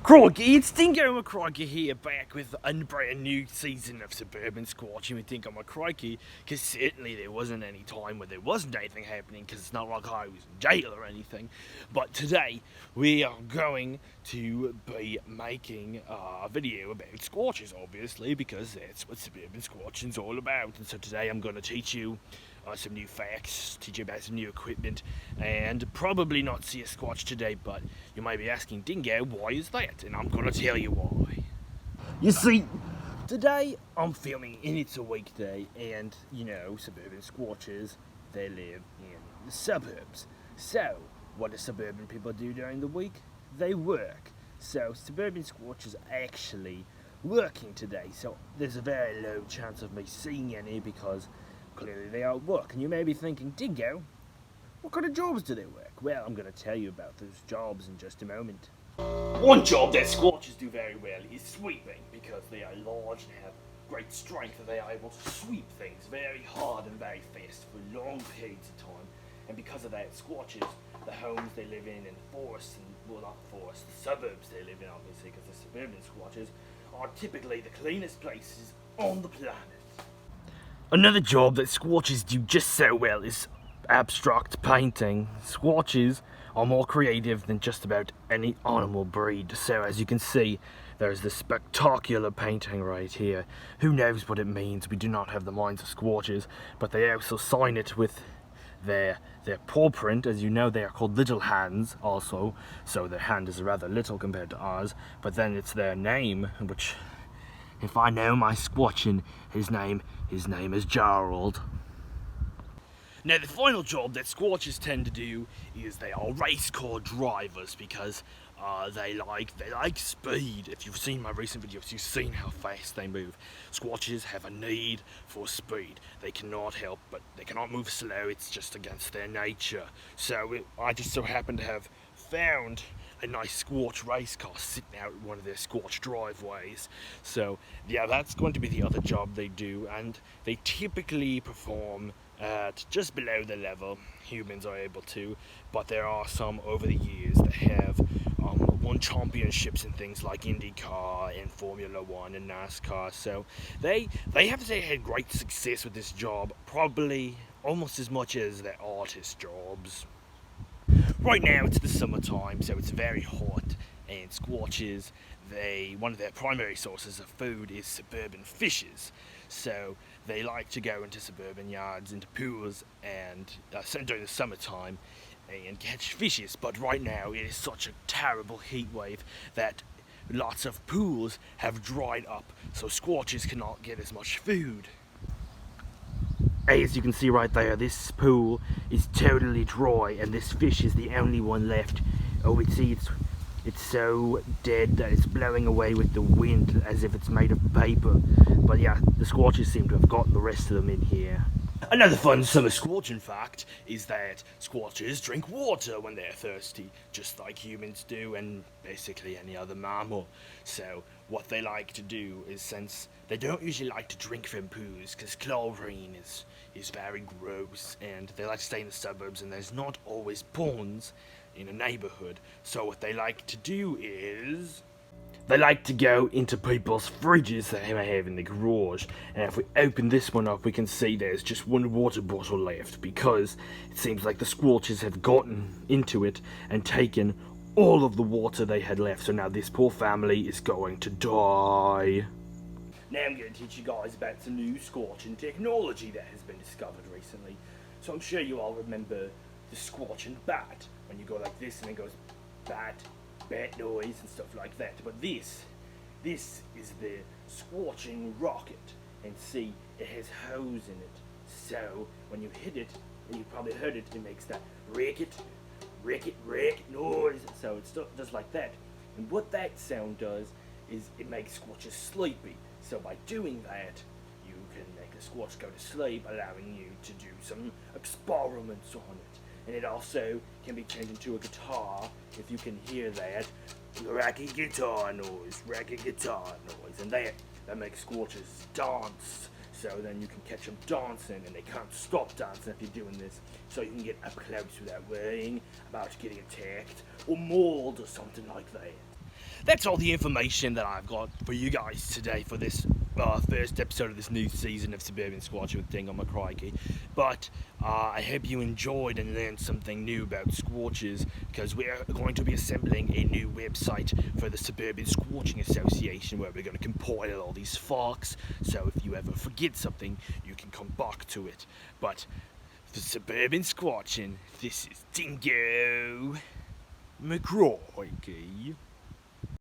Crikey, it's Dingo McCrocy here, back with a brand new season of Suburban Squatching with Dingo McCrocy, because certainly there wasn't any time where there wasn't anything happening, because it's not like I was in jail or anything. But today, we are going to be making a video about Squatches, obviously, because that's what Suburban Squatching is all about. And so today I'm going to teach you some new facts, teach you about some new equipment, and probably not see a Squatch today, but you might be asking, Dingo, why is that? And I'm going to tell you why. You see, today I'm filming and it's a weekday, and you know, suburban Squatches, they live in the suburbs. So, what do suburban people do during the week? They work. So, suburban Squatches are actually working today, so there's a very low chance of me seeing any because clearly they are at work. And you may be thinking, Dingo, what kind of jobs do they work? Well, I'm going to tell you about those jobs in just a moment. One job that Squatches do very well is sweeping, because they are large and have great strength, and they are able to sweep things very hard and very fast for long periods of time. And because of that, Squatches, the homes they live in forests, and well, not forests, the suburbs they live in, obviously, because the suburban Squatches are typically the cleanest places on the planet. Another job that Squatches do just so well is abstract painting. Squatches are more creative than just about any animal breed. So as you can see, there's this spectacular painting right here. Who knows what it means? We do not have the minds of Squatches, but they also sign it with their paw print. As you know, they are called little hands also, so their hand is rather little compared to ours, but then it's their name, which, if I know my Squatching, his name is Gerald. Now, the final job that Squatches tend to do is they are race car drivers, because they like speed. If you've seen my recent videos, you've seen how fast they move. Squatches have a need for speed. They cannot move slow. It's just against their nature. So I just so happen to have found a nice Squatch race car sitting out in one of their Squatch driveways. So yeah, that's going to be the other job they do, and they typically perform at just below the level humans are able to, but there are some over the years that have won championships in things like IndyCar and Formula One and NASCAR. So they have to say had great success with this job, probably almost as much as their artist jobs. Right now it's the summertime, so it's very hot, and Squatches, one of their primary sources of food is suburban fishes. So they like to go into suburban yards, into pools, and during the summertime, and catch fishes. But right now it is such a terrible heat wave that lots of pools have dried up, so Squatches cannot get as much food. As you can see right there, this pool is totally dry, and this fish is the only one left. Oh, it's so dead that it's blowing away with the wind as if it's made of paper. But yeah, the Squatches seem to have gotten the rest of them in here. Another fun summer Squatching fact is that Squatches drink water when they're thirsty, just like humans do, and basically any other mammal. So what they like to do is, since they don't usually like to drink from pools because chlorine is very gross, and they like to stay in the suburbs, and there's not always ponds in a neighborhood, so what they like to do is they like to go into people's fridges that they may have in the garage. And if we open this one up, we can see there's just one water bottle left, because it seems like the Squatches have gotten into it and taken all of the water they had left. So now this poor family is going to die. Now I'm going to teach you guys about some new Scorching technology that has been discovered recently. So I'm sure you all remember the Scorching bat, when you go like this and it goes bat noise and stuff like that. But this is the Scorching rocket, and see, it has holes in it. So when you hit it, and you probably heard it, it makes that racket noise. So it's just like that. And what that sound does is it makes Squatches sleepy. So by doing that, you can make a Squatch go to sleep, allowing you to do some experiments on it. And it also can be changed into a guitar, if you can hear that racket guitar noise, and that makes Squatches dance. So then you can catch them dancing, and they can't stop dancing if you're doing this. So you can get up close without worrying about getting attacked or mauled or something like that. that's all the information that I've got for you guys today for this first episode of this new season of Suburban Squatching with Dingo, McCrocy. But I hope you enjoyed and learned something new about Squatches, because we're going to be assembling a new website for the Suburban Squatching Association, where we're going to compile all these facts, so if you ever forget something, you can come back to it. But for Suburban Squatching, this is Dingo McCrocy.